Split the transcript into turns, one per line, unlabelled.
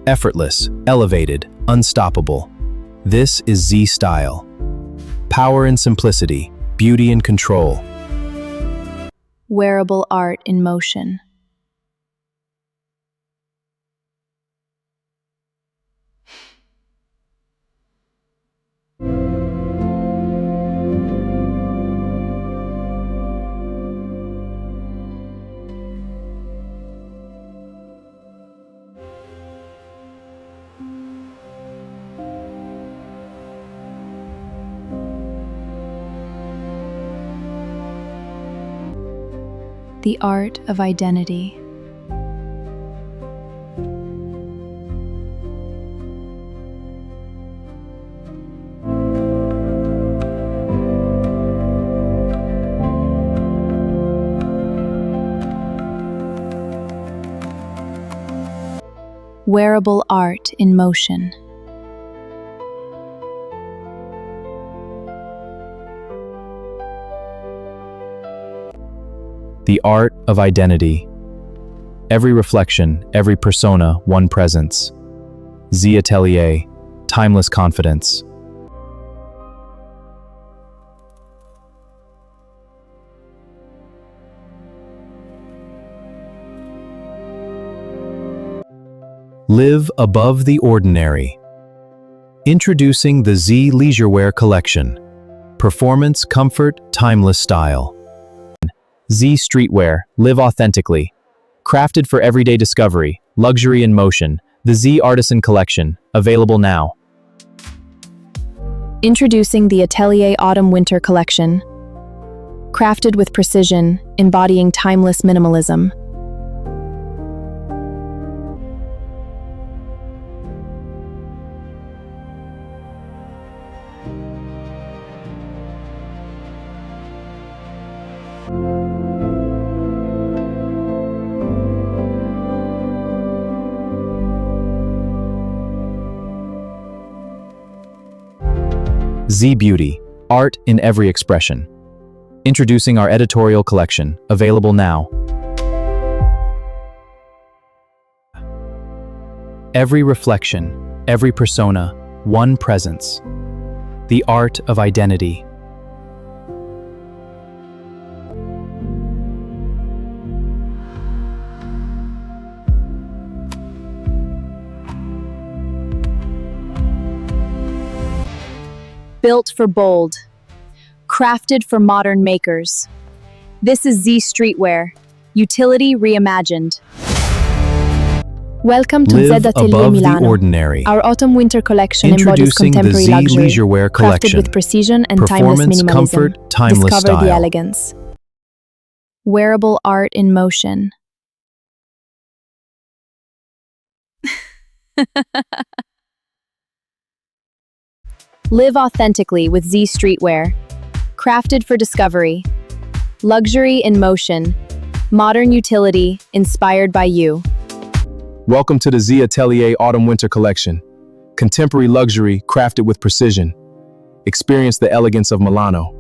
Effortless, elevated, unstoppable. This is Z Style. Power and simplicity, beauty and control.
Wearable art in motion. The art of identity. Wearable art in motion.
The art of identity. Every reflection, every persona, one presence. Z Atelier, timeless confidence. Live above the ordinary. Introducing the Z Leisurewear collection. Performance, comfort, timeless style. Z Streetwear, live authentically. Crafted for everyday discovery, luxury in motion. The Z Artisan Collection, available now.
Introducing the Atelier Autumn-Winter Collection. Crafted with precision, embodying timeless minimalism.
Z Beauty, art in every expression. Introducing our editorial collection, available now. Every reflection, every persona, one presence. The art of identity.
Built for bold. Crafted for modern makers. This is Z Streetwear. Utility reimagined. Welcome to
Live
Z Atelier
above the
Milano.
ordinary.
Our autumn-winter collection embodies
Introducing the
contemporary
Z
luxury,
Leisurewear
crafted
collection.
with precision and timeless
Performance,
minimalism.
comfort, timeless
Discover the
style.
elegance. Wearable art in motion. Live authentically with Z Streetwear. Crafted for discovery. Luxury in motion. Modern utility inspired by you.
Welcome to the Z Atelier Autumn-Winter Collection. Contemporary luxury crafted with precision. Experience the elegance of Milano.